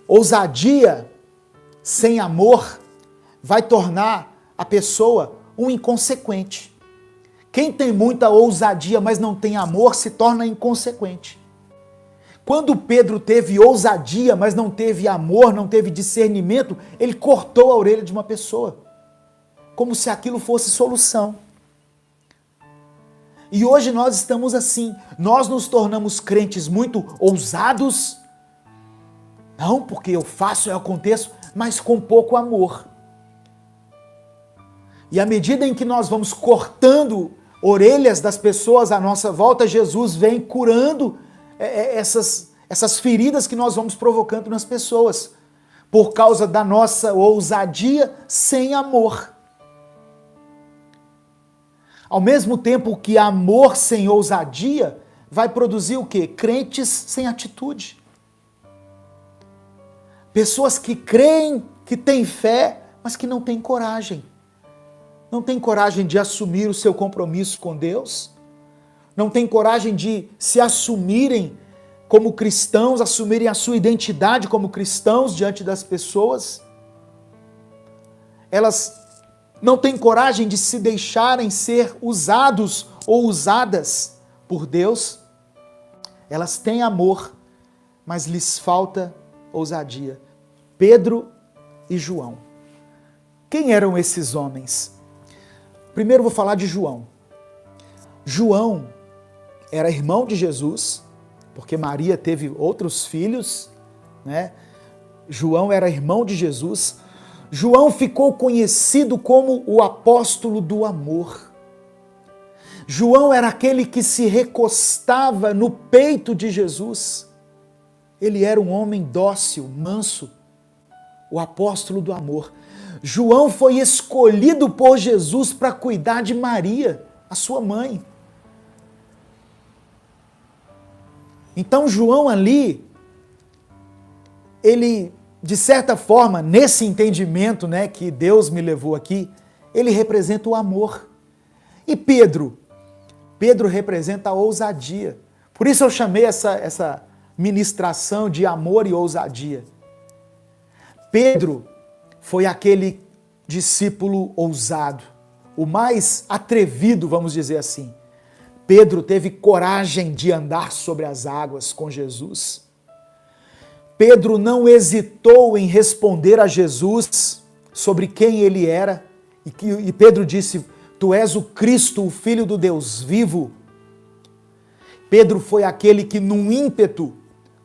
Ousadia sem amor vai tornar a pessoa um inconsequente. Quem tem muita ousadia, mas não tem amor, se torna inconsequente. Quando Pedro teve ousadia, mas não teve amor, não teve discernimento, ele cortou a orelha de uma pessoa, como se aquilo fosse solução. E hoje nós estamos assim, nós nos tornamos crentes muito ousados, não porque eu faço, eu aconteço, mas com pouco amor. E à medida em que nós vamos cortando orelhas das pessoas à nossa volta, Jesus vem curando essas feridas que nós vamos provocando nas pessoas, por causa da nossa ousadia sem amor. Ao mesmo tempo que amor sem ousadia vai produzir o quê? Crentes sem atitude. Pessoas que creem, que têm fé, mas que não têm coragem. Não têm coragem de assumir o seu compromisso com Deus. Não têm coragem de se assumirem como cristãos, assumirem a sua identidade como cristãos diante das pessoas. Elas não têm coragem de se deixarem ser usados ou usadas por Deus. Elas têm amor, mas lhes falta ousadia. Pedro e João. Quem eram esses homens? Primeiro vou falar de João. João era irmão de Jesus, porque Maria teve outros filhos, né? João era irmão de Jesus. João ficou conhecido como o apóstolo do amor. João era aquele que se recostava no peito de Jesus. Ele era um homem dócil, manso, o apóstolo do amor. João foi escolhido por Jesus para cuidar de Maria, a sua mãe. Então João ali, ele, de certa forma, nesse entendimento, né, que Deus me levou aqui, ele representa o amor. E Pedro representa a ousadia. Por isso eu chamei essa ministração de amor e ousadia. Pedro foi aquele discípulo ousado, o mais atrevido, vamos dizer assim. Pedro teve coragem de andar sobre as águas com Jesus. Pedro não hesitou em responder a Jesus sobre quem ele era. E Pedro disse, tu és o Cristo, o Filho do Deus vivo. Pedro foi aquele que, num ímpeto,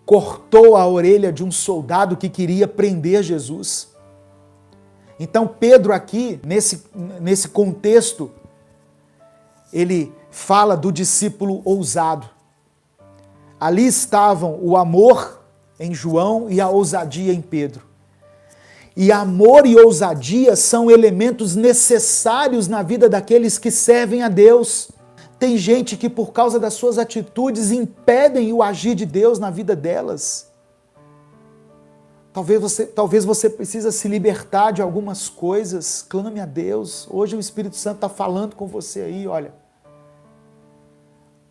cortou a orelha de um soldado que queria prender Jesus. Então Pedro aqui, nesse contexto, ele fala do discípulo ousado. Ali estavam o amor em João e a ousadia em Pedro. E amor e ousadia são elementos necessários na vida daqueles que servem a Deus. Tem gente que, por causa das suas atitudes, impedem o agir de Deus na vida delas. Talvez você precisa se libertar de algumas coisas, clame a Deus. Hoje o Espírito Santo está falando com você aí, olha.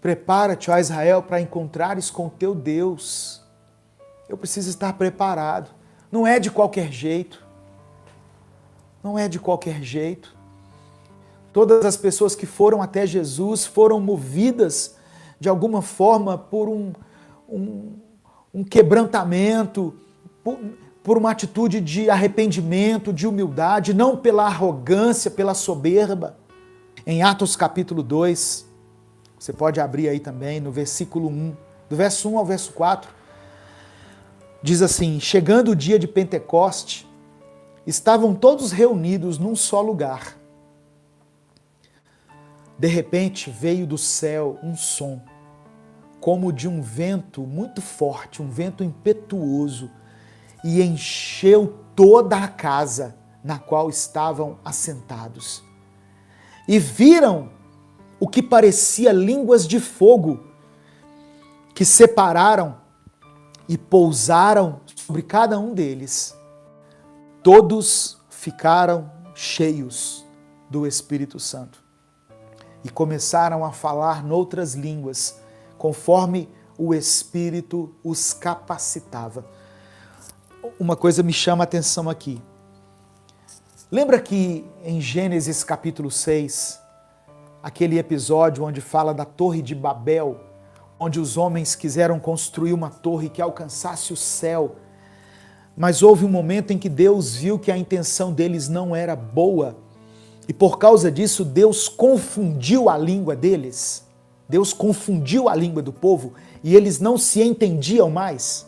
Prepara-te, ó Israel, para encontrares com o teu Deus. Eu preciso estar preparado. Não é de qualquer jeito. Não é de qualquer jeito. Todas as pessoas que foram até Jesus foram movidas de alguma forma por um quebrantamento, por uma atitude de arrependimento, de humildade, não pela arrogância, pela soberba. Em Atos capítulo 2, você pode abrir aí também, no versículo 1, do verso 1 ao verso 4, diz assim, chegando o dia de Pentecoste, estavam todos reunidos num só lugar. De repente veio do céu um som, como de um vento muito forte, um vento impetuoso, e encheu toda a casa na qual estavam assentados. E viram o que parecia línguas de fogo, que separaram e pousaram sobre cada um deles. Todos ficaram cheios do Espírito Santo e começaram a falar noutras línguas, conforme o Espírito os capacitava. uma coisa me chama a atenção aqui. Lembra que em Gênesis capítulo 6, aquele episódio onde fala da Torre de Babel, onde os homens quiseram construir uma torre que alcançasse o céu, mas houve um momento em que Deus viu que a intenção deles não era boa, e por causa disso Deus confundiu a língua deles, Deus confundiu a língua do povo, e eles não se entendiam mais.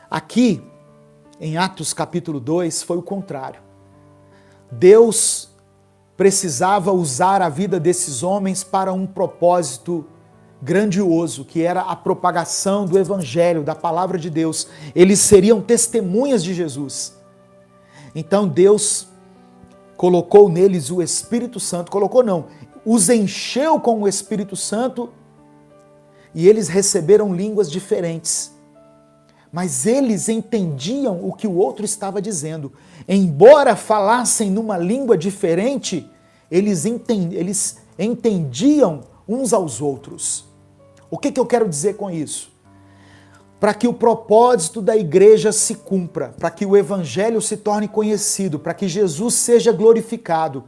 Aqui, em Atos capítulo 2, foi o contrário. Deus precisava usar a vida desses homens para um propósito grandioso, que era a propagação do Evangelho, da Palavra de Deus. Eles seriam testemunhas de Jesus. Então Deus colocou neles o Espírito Santo, os encheu com o Espírito Santo e eles receberam línguas diferentes. Mas eles entendiam o que o outro estava dizendo. Embora falassem numa língua diferente, eles entendiam uns aos outros. O que eu quero dizer com isso? Para que o propósito da igreja se cumpra, para que o evangelho se torne conhecido, para que Jesus seja glorificado,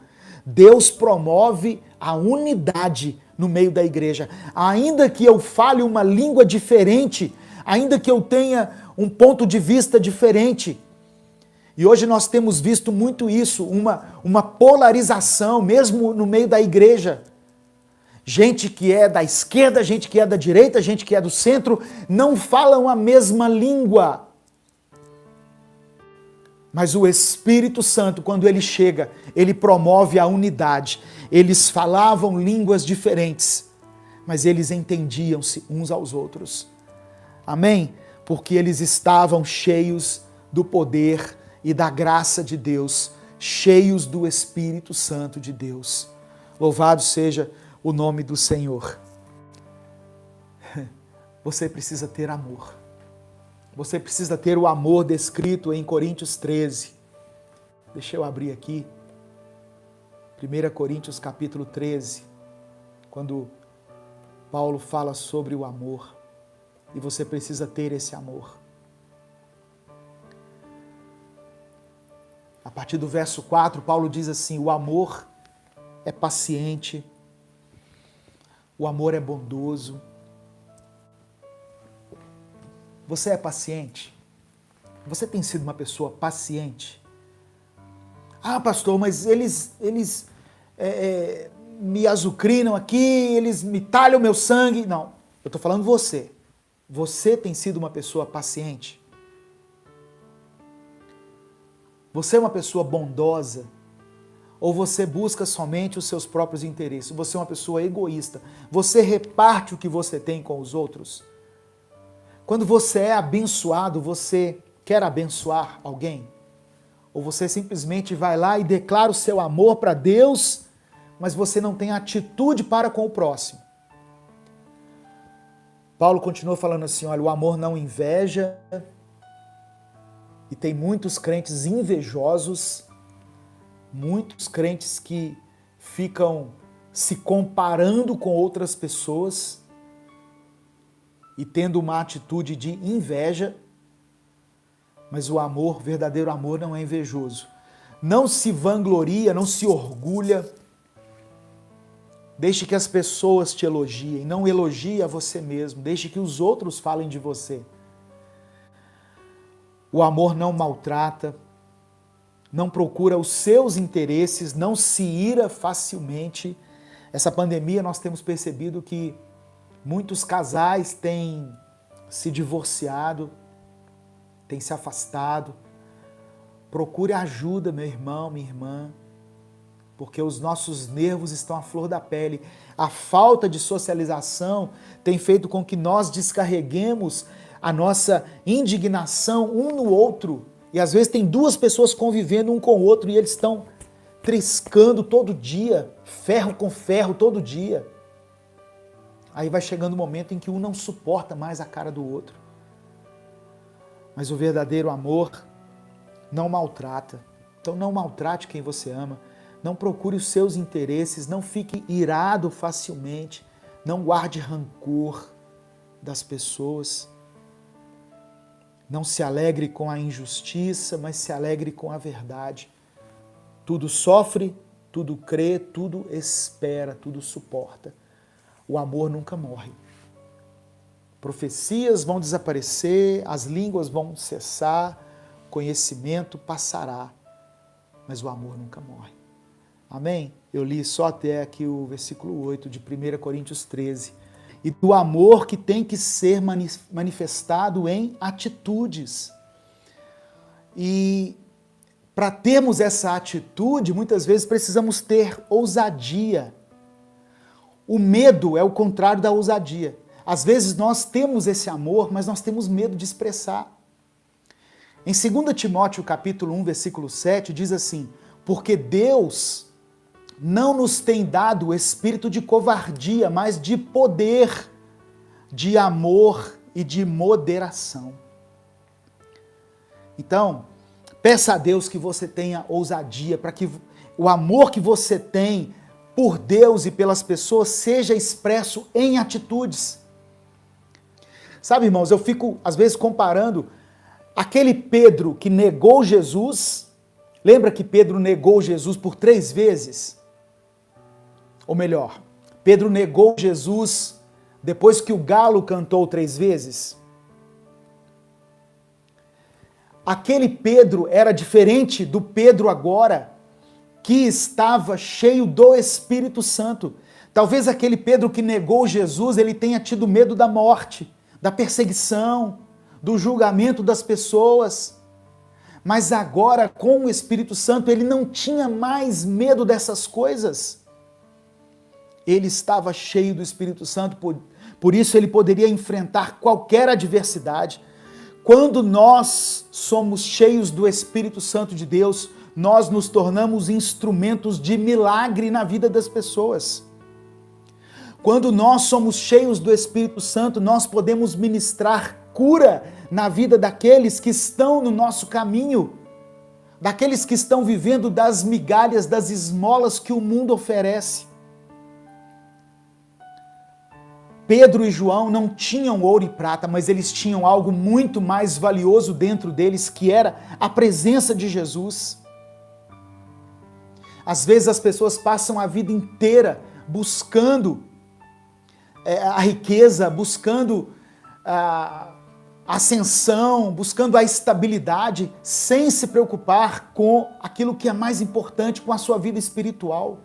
Deus promove a unidade no meio da igreja. Ainda que eu fale uma língua diferente, ainda que eu tenha um ponto de vista diferente. E hoje nós temos visto muito isso, uma polarização, mesmo no meio da igreja. Gente que é da esquerda, gente que é da direita, gente que é do centro, não falam a mesma língua. Mas o Espírito Santo, quando ele chega, ele promove a unidade. Eles falavam línguas diferentes, mas eles entendiam-se uns aos outros. Amém? Porque eles estavam cheios do poder e da graça de Deus, cheios do Espírito Santo de Deus. Louvado seja o nome do Senhor. Você precisa ter amor. Você precisa ter o amor descrito em Coríntios 13. Deixa eu abrir aqui. 1 Coríntios capítulo 13, quando Paulo fala sobre o amor. E você precisa ter esse amor. A partir do verso 4, Paulo diz assim: o amor é paciente, o amor é bondoso. Você é paciente? Você tem sido uma pessoa paciente? Ah, pastor, mas eles me azucrinam aqui, eles me talham o meu sangue. Não, eu estou falando você. Você tem sido uma pessoa paciente? Você é uma pessoa bondosa? Ou você busca somente os seus próprios interesses? Você é uma pessoa egoísta? Você reparte o que você tem com os outros? Quando você é abençoado, você quer abençoar alguém? Ou você simplesmente vai lá e declara o seu amor para Deus, mas você não tem atitude para com o próximo? Paulo continua falando assim, olha, o amor não inveja, e tem muitos crentes invejosos, muitos crentes que ficam se comparando com outras pessoas e tendo uma atitude de inveja, mas o amor, verdadeiro amor, não é invejoso. Não se vangloria, não se orgulha. Deixe que as pessoas te elogiem, não elogie a você mesmo, deixe que os outros falem de você. O amor não maltrata, não procura os seus interesses, não se ira facilmente. Essa pandemia nós temos percebido que muitos casais têm se divorciado, têm se afastado. Procure ajuda, meu irmão, minha irmã, porque os nossos nervos estão à flor da pele. A falta de socialização tem feito com que nós descarreguemos a nossa indignação um no outro. E às vezes tem duas pessoas convivendo um com o outro e eles estão triscando todo dia, ferro com ferro todo dia. Aí vai chegando o momento em que um não suporta mais a cara do outro. Mas o verdadeiro amor não maltrata. Então não maltrate quem você ama. Não procure os seus interesses, não fique irado facilmente, não guarde rancor das pessoas. Não se alegre com a injustiça, mas se alegre com a verdade. Tudo sofre, tudo crê, tudo espera, tudo suporta. O amor nunca morre. Profecias vão desaparecer, as línguas vão cessar, conhecimento passará, mas o amor nunca morre. Amém? Eu li só até aqui o versículo 8 de 1 Coríntios 13. E do amor que tem que ser manifestado em atitudes. E para termos essa atitude, muitas vezes precisamos ter ousadia. O medo é o contrário da ousadia. Às vezes nós temos esse amor, mas nós temos medo de expressar. Em 2 Timóteo capítulo 1, versículo 7, diz assim: porque Deus não nos tem dado o espírito de covardia, mas de poder, de amor e de moderação. Então, peça a Deus que você tenha ousadia, para que o amor que você tem por Deus e pelas pessoas seja expresso em atitudes. Sabe, irmãos, eu fico às vezes comparando aquele Pedro que negou Jesus. Lembra que Pedro negou Jesus por 3 vezes? Ou melhor, Pedro negou Jesus depois que o galo cantou 3 vezes? Aquele Pedro era diferente do Pedro agora, que estava cheio do Espírito Santo. Talvez aquele Pedro que negou Jesus, ele tenha tido medo da morte, da perseguição, do julgamento das pessoas. Mas agora, com o Espírito Santo, ele não tinha mais medo dessas coisas. Ele estava cheio do Espírito Santo, por isso ele poderia enfrentar qualquer adversidade. Quando nós somos cheios do Espírito Santo de Deus, nós nos tornamos instrumentos de milagre na vida das pessoas. Quando nós somos cheios do Espírito Santo, nós podemos ministrar cura na vida daqueles que estão no nosso caminho, daqueles que estão vivendo das migalhas, das esmolas que o mundo oferece. Pedro e João não tinham ouro e prata, mas eles tinham algo muito mais valioso dentro deles, que era a presença de Jesus. Às vezes as pessoas passam a vida inteira buscando a riqueza, buscando a ascensão, buscando a estabilidade, sem se preocupar com aquilo que é mais importante, com a sua vida espiritual.